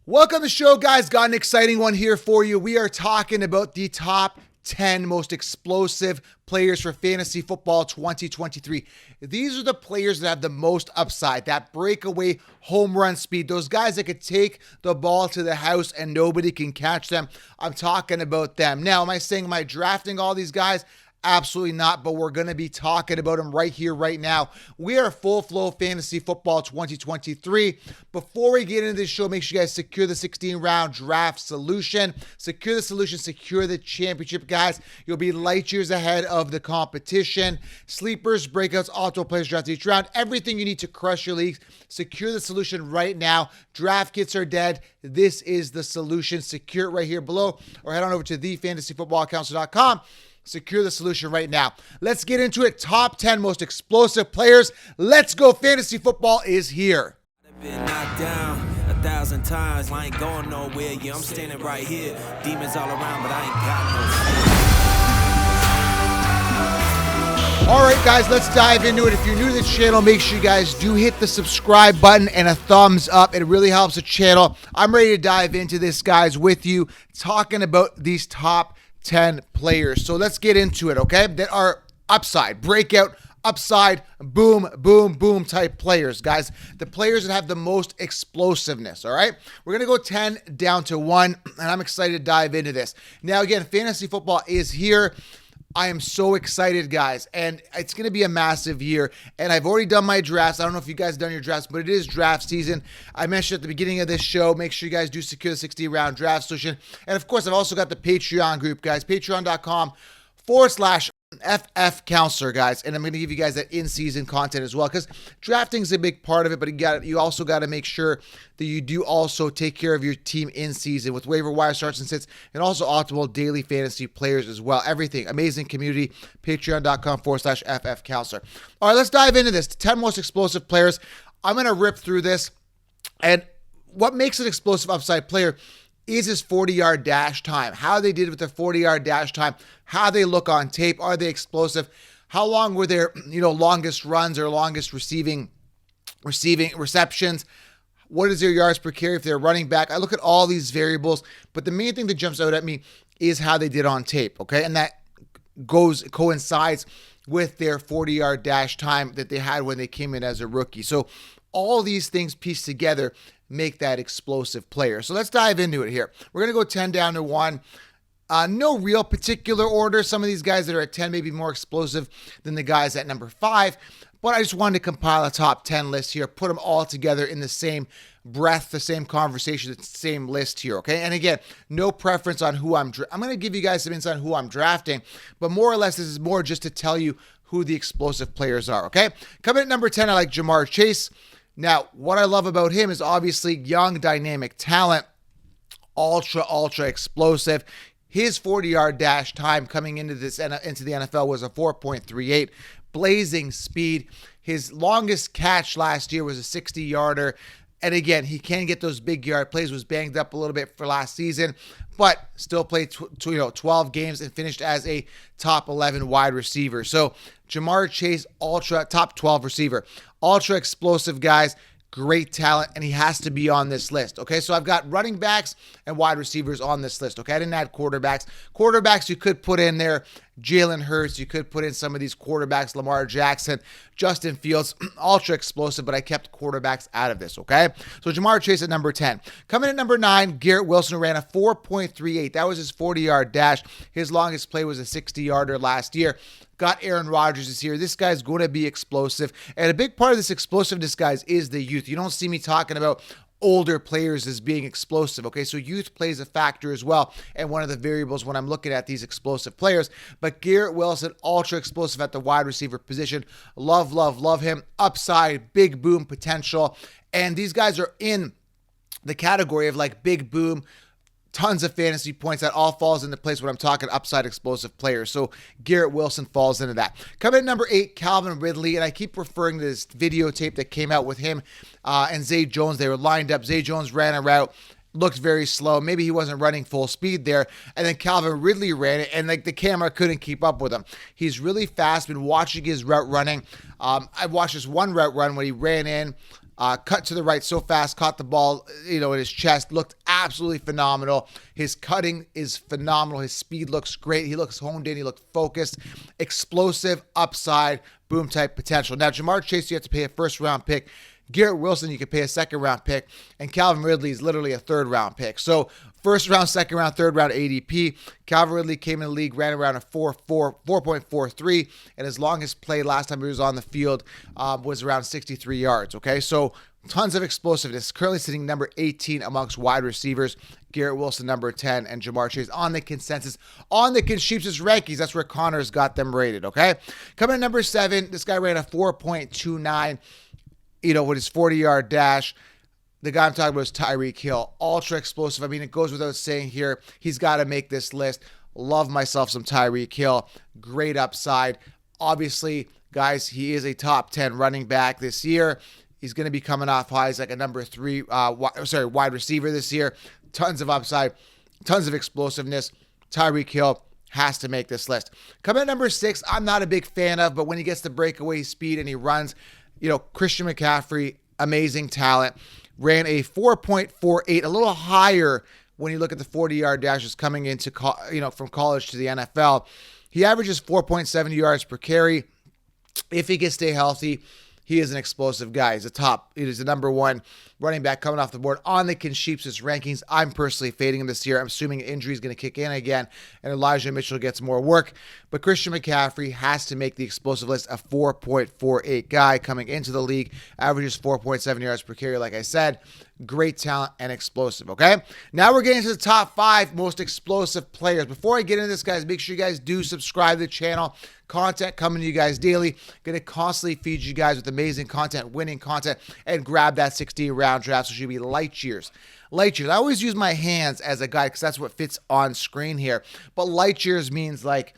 Welcome to the show, guys. Got an exciting one here for you. We are talking about the top 10 most explosive players for fantasy football 2023. These are the players that have the most upside, that breakaway home run speed, those guys that could take the ball to the house and nobody can catch them. I'm talking about them. Now, am I drafting all these guys? Absolutely not, but we're going to be talking about them right here, right now. We are Full Flow Fantasy Football 2023. Before we get into this show, make sure you guys secure the 16-round draft solution. Secure the solution, secure the championship, guys. You'll be light years ahead of the competition. Sleepers, breakouts, auto players draft each round. Everything you need to crush your leagues. Secure the solution right now. Draft kits are dead. This is the solution. Secure it right here below, or head on over to thefantasyfootballcounselor.com. Secure the solution right now. Let's get into it. Top 10 most explosive players. Let's go. Fantasy football is here. Been knocked down 1,000 times. I ain't going nowhere. Yeah, I'm standing right here. Demons all around, but I ain't got no. All right, guys, let's dive into it. If you're new to this channel, make sure you guys do hit the subscribe button and a thumbs up. It really helps the channel. I'm ready to dive into this, guys, with you, talking about these top 10 players. So let's get into it, okay? That are upside, breakout, upside, boom, boom, boom type players, guys. The players that have the most explosiveness, all right? We're going to go 10 down to 1, and I'm excited to dive into this. Now, again, fantasy football is here. I am so excited, guys, and it's going to be a massive year, and I've already done my drafts. I don't know if you guys have done your drafts, but it is draft season. I mentioned at the beginning of this show, make sure you guys do secure the 60-round draft solution, and of course, I've also got the Patreon group, guys, patreon.com/FF Counselor, guys, and I'm going to give you guys that in-season content as well, because drafting is a big part of it, but you also got to make sure that you do also take care of your team in season with waiver wire starts and sits, and also optimal daily fantasy players as well. Everything. Amazing community. Patreon.com/FF Counselor. All right, let's dive into this. The 10 most explosive players. I'm going to rip through this, and what makes an explosive upside player is his 40-yard dash time, how they did with their 40-yard dash time, how they look on tape, are they explosive, how long were their longest runs or longest receiving receptions, what is their yards per carry if they're running back. I look at all these variables, but the main thing that jumps out at me is how they did on tape, okay? And that coincides with their 40-yard dash time that they had when they came in as a rookie. So all these things pieced together make that explosive player. So let's dive into it here. We're going to go 10 down to 1. No real particular order. Some of these guys that are at 10 may be more explosive than the guys at number 5, but I just wanted to compile a top 10 list here, put them all together in the same breath, the same conversation, the same list here, okay? And again, no preference on who I'm going to give you guys some insight on who I'm drafting, but more or less this is more just to tell you who the explosive players are, okay? Coming at number 10, I like Jamar Chase. Now, what I love about him is obviously young, dynamic talent, ultra explosive. His 40-yard dash time coming into the NFL was a 4.38, blazing speed. His longest catch last year was a 60-yarder. And again, he can get those big yard plays, was banged up a little bit for last season, but still played 12 games and finished as a top 11 wide receiver. So Jamar Chase, top 12 receiver, ultra explosive, guys, great talent, and he has to be on this list, okay? So I've got running backs and wide receivers on this list, okay? I didn't add quarterbacks. Quarterbacks, you could put in there Jalen Hurts. You could put in some of these quarterbacks, Lamar Jackson, Justin Fields, ultra explosive, but I kept quarterbacks out of this, okay? So Jamar Chase at number 10. Coming at number 9, Garrett Wilson ran a 4.38. That was his 40-yard dash. His longest play was a 60-yarder last year. Got Aaron Rodgers this year. This guy's going to be explosive. And a big part of this explosiveness, guys, is the youth. You don't see me talking about older players as being explosive, okay? So youth plays a factor as well, and one of the variables when I'm looking at these explosive players. But Garrett Wilson, ultra explosive at the wide receiver position. Love him. Upside, big boom potential. And these guys are in the category of like big boom, tons of fantasy points. That all falls into place when I'm talking upside explosive players. So Garrett Wilson falls into that. Coming at number 8, Calvin Ridley. And I keep referring to this videotape that came out with him and Zay Jones. They were lined up. Zay Jones ran a route, looked very slow. Maybe he wasn't running full speed there. And then Calvin Ridley ran it, and like the camera couldn't keep up with him. He's really fast. Been watching his route running. I watched this one route run when he ran in. Cut to the right so fast, caught the ball, in his chest, looked absolutely phenomenal. His cutting is phenomenal. His speed looks great. He looks honed in. He looks focused, explosive, upside, boom type potential. Now, Jamar Chase, you have to pay a first-round pick. Garrett Wilson, you can pay a second-round pick. And Calvin Ridley is literally a third-round pick. So, first round, second round, third round ADP. Calvin Ridley came in the league, ran around a 4.43, and his longest play last time he was on the field was around 63 yards. Okay, so tons of explosiveness. Currently sitting number 18 amongst wide receivers. Garrett Wilson, number 10, and Jamar Chase on the consensus, on the Sheeps' rankings. That's where Connor's got them rated. Okay, coming in number 7, this guy ran a 4.29. With his 40-yard dash. The guy I'm talking about is Tyreek Hill. Ultra explosive. I mean, it goes without saying here. He's got to make this list. Love myself some Tyreek Hill. Great upside. Obviously, guys, he is a top 10 running back this year. He's going to be coming off highs like a number 3, wide receiver this year. Tons of upside. Tons of explosiveness. Tyreek Hill has to make this list. Coming at number 6, I'm not a big fan of, but when he gets the breakaway speed and he runs, Christian McCaffrey, amazing talent, ran a 4.48, a little higher when you look at the 40-yard dashes coming into, from college to the NFL. He averages 4.7 yards per carry. If he can stay healthy, he is an explosive guy. He's the number 1 running back coming off the board on the Sheeps' rankings. I'm personally fading him this year. I'm assuming injury is going to kick in again and Elijah Mitchell gets more work. But Christian McCaffrey has to make the explosive list. A 4.48 guy coming into the league, averages 4.7 yards per carry, like I said. Great talent and explosive, okay? Now we're getting to the top 5 most explosive players. Before I get into this, guys, make sure you guys do subscribe to the channel. Content coming to you guys daily. Going to constantly feed you guys with amazing content, winning content, and grab that 16-round draft. So it should be light years. Light years. I always use my hands as a guide because that's what fits on screen here. But light years means like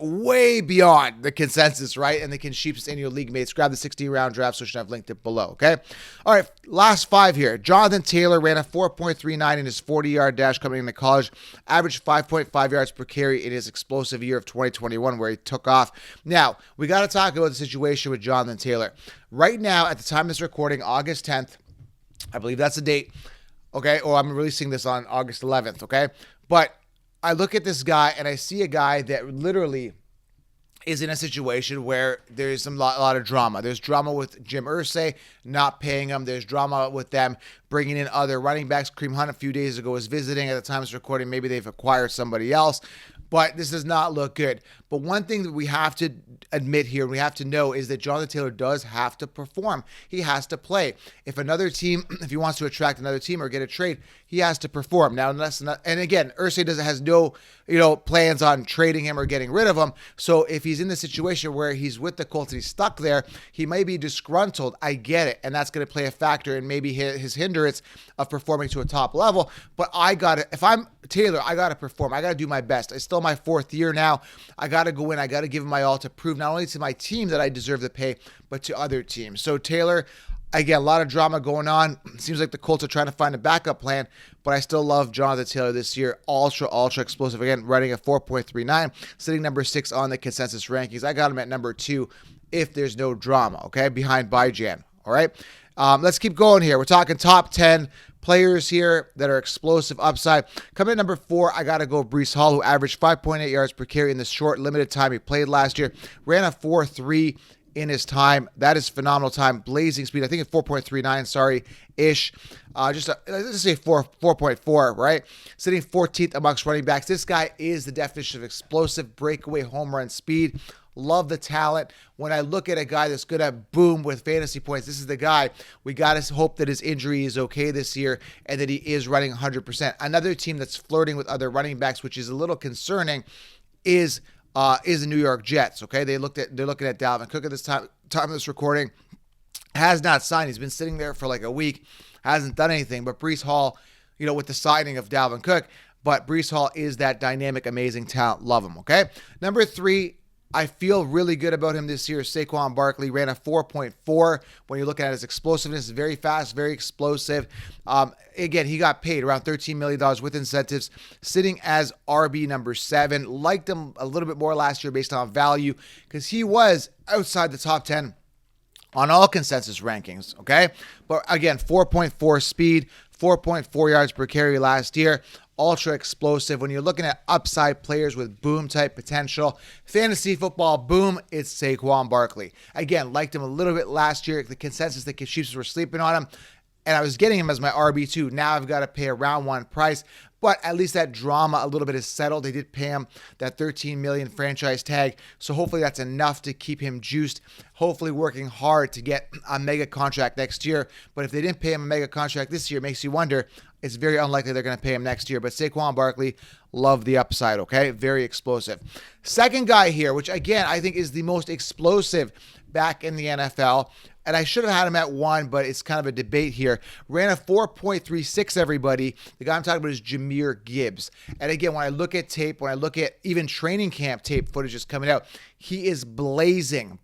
way beyond the consensus, right? And the Sheeps and your league mates. Grab the 16-round draft solution. I've linked it below, okay? All right, last 5 here. Jonathan Taylor ran a 4.39 in his 40-yard dash coming into college. Averaged 5.5 yards per carry in his explosive year of 2021 where he took off. Now, we got to talk about the situation with Jonathan Taylor. Right now, at the time of this recording, August 10th, I believe that's the date, okay? Or I'm releasing this on August 11th, okay? But I look at this guy and I see a guy that literally is in a situation where there's a lot of drama. There's drama with Jim Irsay not paying him. There's drama with them bringing in other running backs. Kareem Hunt a few days ago was visiting at the time of this recording. Maybe they've acquired somebody else. But this does not look good. But one thing that we have to admit here, we have to know, is that Jonathan Taylor does have to perform. He has to play. If another team, if he wants to attract another team or get a trade, he has to perform. Now, and again, Irsay has no, plans on trading him or getting rid of him. So if he's in the situation where he's with the Colts and he's stuck there, he may be disgruntled. I get it. And that's going to play a factor in maybe his hindrance of performing to a top level. But if I'm Taylor, I got to perform. I got to do my best. It's still my 4th year now. I got to go in. I got to give him my all to prove not only to my team that I deserve the pay, but to other teams. So Taylor, again, a lot of drama going on. Seems like the Colts are trying to find a backup plan, but I still love Jonathan Taylor this year. Ultra explosive. Again, running a 4.39, sitting number 6 on the consensus rankings. I got him at number 2 if there's no drama, okay, behind Bijan. All right, let's keep going here. We're talking top 10 players here that are explosive upside. Coming at number 4, I got to go Breece Hall, who averaged 5.8 yards per carry in the short, limited time he played last year. Ran a 4.3 in his time. That is phenomenal time. Blazing speed. I think it's 4.39, ish. Let's say 4.4, right? Sitting 14th amongst running backs. This guy is the definition of explosive breakaway home run speed. Love the talent. When I look at a guy that's going to boom with fantasy points, this is the guy. We got to hope that his injury is okay this year and that he is running 100%. Another team that's flirting with other running backs, which is a little concerning, is the New York Jets. Okay, they're looking at Dalvin Cook at this time of this recording. Has not signed. He's been sitting there for like a week. Hasn't done anything. But Breece Hall, with the signing of Dalvin Cook, but Breece Hall is that dynamic, amazing talent. Love him. Okay, number 3. I feel really good about him this year. Saquon Barkley ran a 4.4. When you're looking at his explosiveness, very fast, very explosive. Again, he got paid around $13 million with incentives, sitting as RB number 7. Liked him a little bit more last year based on value because he was outside the top 10 on all consensus rankings, okay? But again, 4.4 speed, 4.4 yards per carry last year. Ultra explosive. When you're looking at upside players with boom type potential, fantasy football boom, it's Saquon Barkley. Again, liked him a little bit last year. The consensus that Chiefs were sleeping on him, and I was getting him as my RB2. Now I've got to pay a round one price, but at least that drama a little bit is settled. They did pay him that $13 million franchise tag, so hopefully that's enough to keep him juiced. Hopefully working hard to get a mega contract next year. But if they didn't pay him a mega contract this year, it makes you wonder. It's very unlikely they're going to pay him next year. But Saquon Barkley, love the upside, okay? Very explosive. Second guy here, which again I think is the most explosive back in the NFL, and I should have had him at 1, but it's kind of a debate here. Ran a 4.36, everybody. The guy I'm talking about is Jamir Gibbs. And again, when I look at tape, when I look at even training camp tape footage is coming out, he is blazing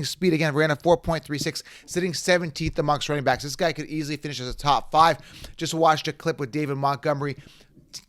speed. Again, ran a 4.36, sitting 17th amongst running backs. This guy could easily finish as a top 5. Just watched a clip with David Montgomery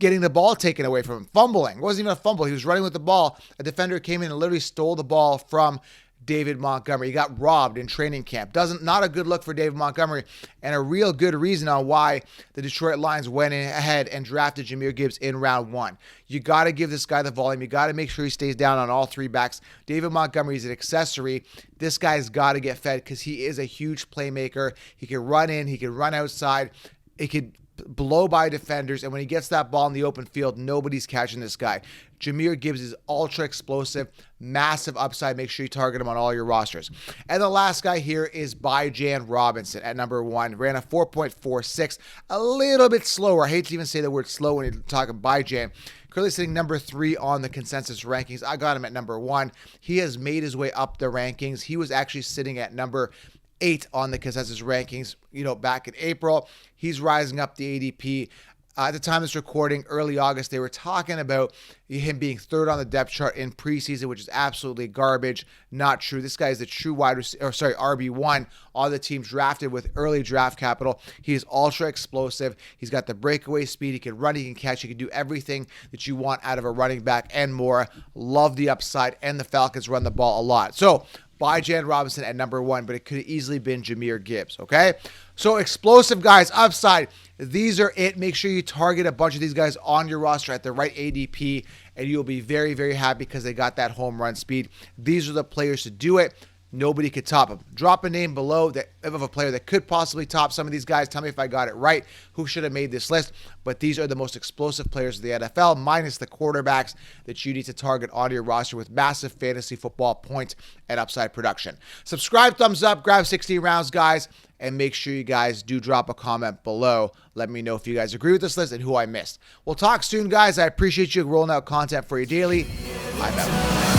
getting the ball taken away from him, fumbling. It wasn't even a fumble. He was running with the ball. A defender came in and literally stole the ball from David Montgomery. He got robbed in training camp. Not a good look for David Montgomery, and a real good reason on why the Detroit Lions went ahead and drafted Jamir Gibbs in round 1. You got to give this guy the volume. You got to make sure he stays down on all 3 backs. David Montgomery is an accessory. This guy's got to get fed because he is a huge playmaker. He can run in. He can run outside. He could blow by defenders, and when he gets that ball in the open field, nobody's catching this guy. Jamir Gibbs is ultra explosive, massive upside. Make sure you target him on all your rosters. And the last guy here is Bijan Robinson at number 1. Ran a 4.46, a little bit slower. I hate to even say the word slow when you're talking Bijan. Currently sitting number 3 on the consensus rankings. I got him at number 1. He has made his way up the rankings. He was actually sitting at number 8 on the consensus rankings, back in April. He's rising up the ADP. At the time of this recording, early August, they were talking about him being 3rd on the depth chart in preseason, which is absolutely garbage. Not true. This guy is the true RB1 on the team drafted with early draft capital. He is ultra explosive. He's got the breakaway speed. He can run, he can catch, he can do everything that you want out of a running back and more. Love the upside, and the Falcons run the ball a lot. So, Bijan Robinson at number 1, but it could have easily been Jamir Gibbs, okay? So explosive guys, upside. These are it. Make sure you target a bunch of these guys on your roster at the right ADP, and you'll be very, very happy because they got that home run speed. These are the players to do it. Nobody could top them. Drop a name below of a player that could possibly top some of these guys. Tell me if I got it right. Who should have made this list? But these are the most explosive players of the NFL, minus the quarterbacks that you need to target on your roster with massive fantasy football point and upside production. Subscribe, thumbs up, grab 16 rounds, guys, and make sure you guys do drop a comment below. Let me know if you guys agree with this list and who I missed. We'll talk soon, guys. I appreciate you rolling out content for you daily. I'm out.